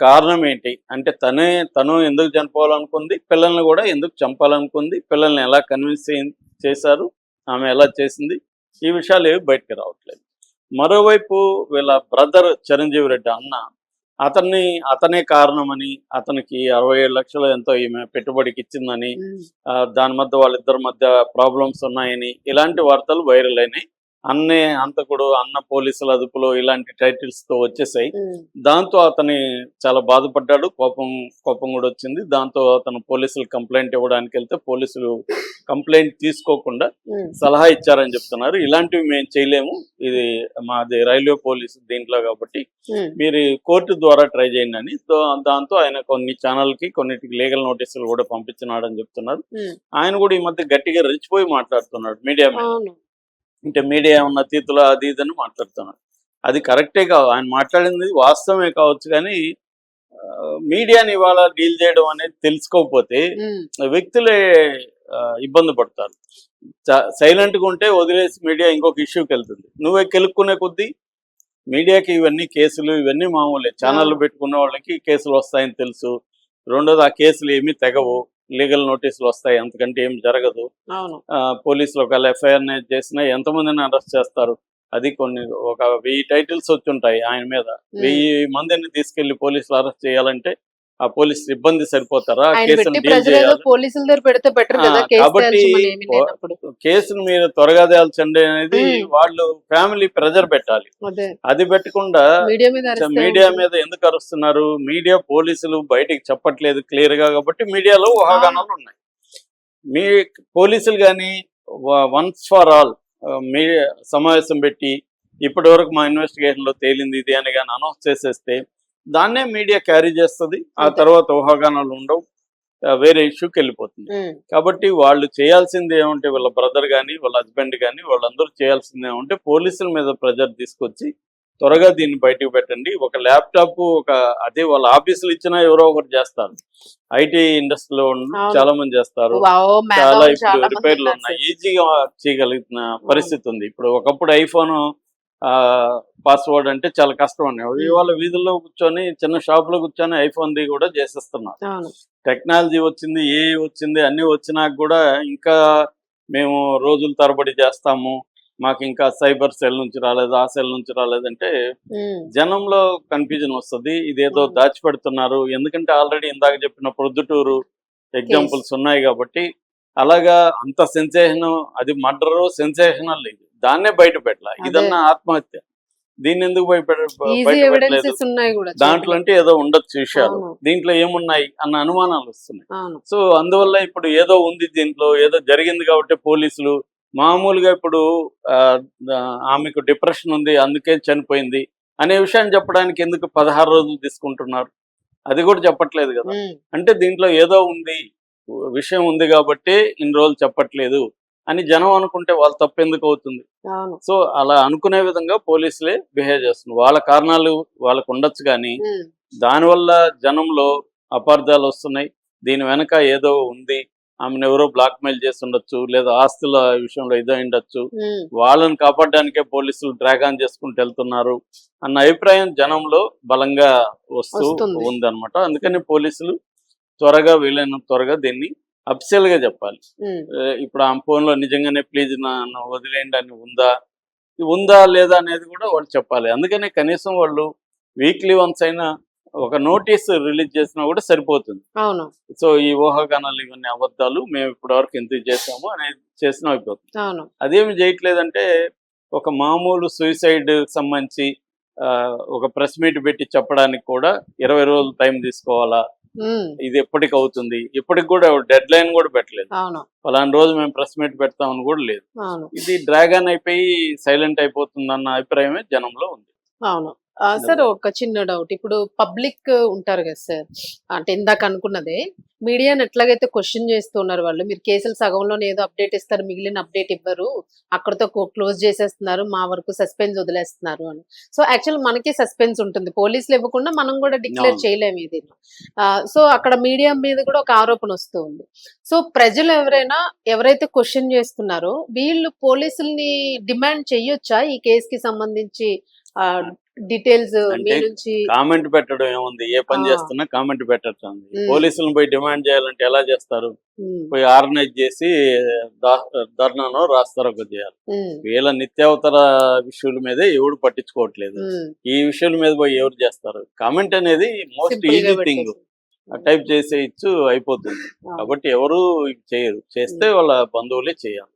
కారణం ఏంటి అంటే తను ఎందుకు చనిపోవాలనుకుంది, పిల్లల్ని కూడా ఎందుకు చంపాలనుకుంది, పిల్లల్ని ఎలా కన్విన్స్ చేశారు, ఆమె ఎలా చేసింది, ఈ విషయాలు ఏవి బయటకు రావట్లేదు. మరోవైపు వీళ్ళ బ్రదర్ చిరంజీవి రెడ్డి అన్న అతనే కారణమని, అతనికి 67 లక్షలు ఎంతో ఈమె పెట్టుబడికి ఇచ్చిందని, దాని మధ్య వాళ్ళిద్దరి మధ్య ప్రాబ్లమ్స్ ఉన్నాయని ఇలాంటి వార్తలు వైరల్ అయినాయి. హంతకుడు, అన్న పోలీసుల అదుపులో ఇలాంటి టైటిల్స్తో వచ్చేసాయి. దాంతో అతని చాలా బాధపడ్డాడు, కోపం కూడా వచ్చింది. దాంతో అతను పోలీసులు కంప్లైంట్ ఇవ్వడానికి వెళ్తే పోలీసులు కంప్లైంట్ తీసుకోకుండా సలహా ఇచ్చారని చెప్తున్నారు. ఇలాంటివి మేము చేయలేము, ఇది మాది రైల్వే పోలీసు దీంట్లో కాబట్టి మీరు కోర్టు ద్వారా ట్రై చేయండి అని. దాంతో ఆయన కొన్ని ఛానల్కి కొన్నిటికి లీగల్ నోటీసులు కూడా పంపించినాడు అని చెప్తున్నారు. ఆయన కూడా ఈ మధ్య గట్టిగా రెచ్చిపోయి మాట్లాడుతున్నాడు మీడియా మీద. అంటే మీడియా ఉన్న అతీతులు అది ఇదని మాట్లాడుతున్నాడు. అది కరెక్టే కావు, ఆయన మాట్లాడింది వాస్తవమే కావచ్చు, కానీ మీడియాని ఇవాళ డీల్ చేయడం అనేది తెలుసుకోకపోతే వ్యక్తులే ఇబ్బంది పడతారు. సైలెంట్గా ఉంటే వదిలేసి మీడియా ఇంకొక ఇష్యూకి వెళ్తుంది. నువ్వే కెలుక్కునే కొద్దీ మీడియాకి ఇవన్నీ కేసులు ఇవన్నీ మామూలే. ఛానళ్ళు పెట్టుకున్న వాళ్ళకి కేసులు వస్తాయని తెలుసు. రెండోది, ఆ కేసులు ఏమీ తెగవు, లీగల్ నోటీసులు వస్తాయి, అంతకంటే ఏం జరగదు. పోలీసులు ఒకవేళ ఎఫ్ఐఆర్ చేసినా ఎంతమందిని అరెస్ట్ చేస్తారు? అది ఒక 1000 టైటిల్స్ వచ్చుంటాయి ఆయన మీద. 1000 మందిని తీసుకెళ్లి పోలీసులు అరెస్ట్ చేయాలంటే ఆ పోలీసు సిబ్బంది సరిపోతారా? కాబట్టి కేసును మీరు త్వరగా తేల్చండి అనేది వాళ్ళు ఫ్యామిలీ ప్రెజర్ పెట్టాలి. అది పెట్టకుండా మీడియా మీద ఎందుకు అరుస్తున్నారు? మీడియా పోలీసులు బయటికి చెప్పట్లేదు క్లియర్ గా, కాబట్టి మీడియాలో ఊహాగానాలు ఉన్నాయి. మీ పోలీసులు కానీ వన్స్ ఫర్ ఆల్ మీడియా సమావేశం పెట్టి ఇప్పటి వరకు మా ఇన్వెస్టిగేషన్ లో తేలింది ఇది అని కానీ అనౌన్స్ చేసేస్తే దాన్నే మీడియా క్యారీ చేస్తుంది. ఆ తర్వాత ఊహాగానాలు ఉండవు, వేరే ఇష్యూకి వెళ్ళిపోతుంది. కాబట్టి వాళ్ళు చేయాల్సింది ఏమంటే, వాళ్ళ బ్రదర్ కానీ వాళ్ళ హస్బెండ్ కానీ వాళ్ళందరూ చేయాల్సింది ఏమంటే, పోలీసుల మీద ప్రెజర్ తీసుకొచ్చి త్వరగా దీన్ని బయటకు పెట్టండి. ఒక ల్యాప్టాప్ అదే వాళ్ళ ఆఫీసులు ఇచ్చినా ఎవరో ఒకటి చేస్తారు. ఐటీ ఇండస్ట్రీలో చాలా మంది చేస్తారు. చాలా ఇప్పుడు రిపేర్లు ఉన్నాయి, ఈజీగా చేయగలిగిన పరిస్థితి ఉంది. ఇప్పుడు ఒకప్పుడు ఐఫోన్ పాస్వర్డ్ అంటే చాలా కష్టం అనేవాడు. ఇవాళ వీధుల్లో కూర్చొని చిన్న షాప్ లో కూర్చొని ఐఫోన్ ది కూడా చేసేస్తున్నారు. టెక్నాలజీ వచ్చింది, ఏఐ వచ్చింది, అన్ని వచ్చినాక కూడా ఇంకా మేము రోజుల తరబడి చేస్తాము, మాకు ఇంకా సైబర్ సెల్ నుంచి రాలేదు, ఆ సెల్ నుంచి రాలేదంటే జనంలో కన్ఫ్యూజన్ వస్తుంది. ఇదేదో దాచిపెడుతున్నారు. ఎందుకంటే ఆల్రెడీ ఇందాక చెప్పిన ప్రొద్దుటూరు ఎగ్జాంపుల్స్ ఉన్నాయి కాబట్టి. అలాగా అంత సెన్సేషన్, అది మర్డరు సెన్సేషనల్, ఇది దాన్నే బయట పెట్టాల. ఇదన్నా ఆత్మహత్య, దీన్ని ఎందుకు బయటపెట్టలేదు? దాంట్లో అంటే ఏదో ఉండొచ్చు విషయాలు, దీంట్లో ఏమున్నాయి అన్న అనుమానాలు వస్తున్నాయి. సో అందువల్ల ఇప్పుడు ఏదో ఉంది దీంట్లో, ఏదో జరిగింది కాబట్టి పోలీసులు మామూలుగా ఇప్పుడు ఆమెకు డిప్రెషన్ ఉంది అందుకే చనిపోయింది అనే విషయాన్ని చెప్పడానికి ఎందుకు 16 రోజులు తీసుకుంటున్నారు? అది కూడా చెప్పట్లేదు కదా. అంటే దీంట్లో ఏదో ఉంది, విషయం ఉంది కాబట్టి ఇన్ని రోజులు చెప్పట్లేదు అని జనం అనుకుంటే వాళ్ళ తప్పు ఎందుకు అవుతుంది? సో అలా అనుకునే విధంగా పోలీసులే బిహేవ్ చేస్తున్నారు. వాళ్ళ కారణాలు వాళ్ళకు ఉండొచ్చు, కానీ దానివల్ల జనంలో అపార్థాలు వస్తున్నాయి. దీని వెనక ఏదో ఉంది, ఆమెను ఎవరో బ్లాక్మెయిల్ చేసి ఉండొచ్చు, లేదా ఆస్తుల విషయంలో ఏదో ఉండొచ్చు, వాళ్ళని కాపాడడానికే పోలీసులు డ్రాగ్ ఆన్ చేసుకుంటూ వెళ్తున్నారు అన్న అభిప్రాయం జనంలో బలంగా వస్తూ ఉందన్నమాట. అందుకని పోలీసులు వీలైనంత త్వరగా దీన్ని అఫిషియల్ గా చెప్పాలి. ఇప్పుడు ఆ ఫోన్ లో నిజంగానే ప్లీజ్ నన్ను వదిలేయండి అని ఉందా లేదా అనేది కూడా వాళ్ళు చెప్పాలి. అందుకనే కనీసం వాళ్ళు వీక్లీ వన్స్ అయినా ఒక నోటీస్ రిలీజ్ చేసినా కూడా సరిపోతుంది. సో ఈ ఊహాగానాలు ఇవన్నీ అబద్ధాలు, మేము ఇప్పటి వరకు ఎందుకు చేసాము అనేది చేసినా అయిపోతుంది. అదేమి చేయట్లేదంటే ఒక మామూలు సూసైడ్ సంబంధించి ఒక ప్రెస్ మీట్ పెట్టి చెప్పడానికి కూడా 20 రోజులు టైం తీసుకోవాలా? ఇది ఎప్పటికి అవుతుంది? ఇప్పటికి కూడా డెడ్ లైన్ కూడా పెట్టలేదు. ఫలానా రోజు మేము ప్రెస్ మీట్ పెడతామని కూడా లేదు. ఇది డ్రాగన్ అయిపోయి సైలెంట్ అయిపోతుందన్న అభిప్రాయమే జనంలో ఉంది. సార్ ఒక చిన్న డౌట్, ఇప్పుడు పబ్లిక్ ఉంటారు కదా సార్, అంటే ఇందాక అనుకున్నదే, మీడియాని ఎట్లాగైతే క్వశ్చన్ చేస్తున్నారు వాళ్ళు, మీరు కేసులు సగంలోనే ఏదో అప్డేట్ ఇస్తారు, మిగిలిన అప్డేట్ ఇవ్వరు, అక్కడతో క్లోజ్ చేసేస్తున్నారు, మా వరకు సస్పెన్స్ వదిలేస్తున్నారు అని. సో యాక్చువల్ మనకి సస్పెన్స్ ఉంటుంది, పోలీసులు ఇవ్వకుండా మనం కూడా డిక్లేర్ చేయలేము ఇది. సో అక్కడ మీడియా మీద కూడా ఒక ఆరోపణ వస్తూ ఉంది. సో ప్రజలు ఎవరైతే క్వశ్చన్ చేస్తున్నారో వీళ్ళు పోలీసుల్ని డిమాండ్ చెయ్యొచ్చా ఈ కేసుకి సంబంధించి డీటెయిల్స్ మీ అంటే నుంచి కామెంట్ పెట్టడం ఏముంది, ఏ పని ఆ. చేస్తున్నా కామెంట్ పెట్టడం. ఉమ్, పోలీసులను పోయి డిమాండ్ చేయాలంటే ఎలా చేస్తారు? ఉమ్, పోయి ఆర్గనైజ్ చేసి ధర్నానో రాస్తారోకో చేయాలి. ఉమ్, వీళ్ళ నిత్యావతర విషయాల మీదే ఎవడు పట్టించుకోవట్లేదు. ఉమ్. ఈ విషయాల మీద పోయి ఎవరు చేస్తారు? కామెంట్ అనేది మోస్ట్ సింపుల్ గా ఈజీ థింగ్. పెట్టేసి. టైప్ చేసేయచ్చు, అయిపోతుంది. ఆ. కాబట్టి ఎవరు ఇది చేయరు. చేస్తే వాళ్ళ బంధువులే చేయాలి.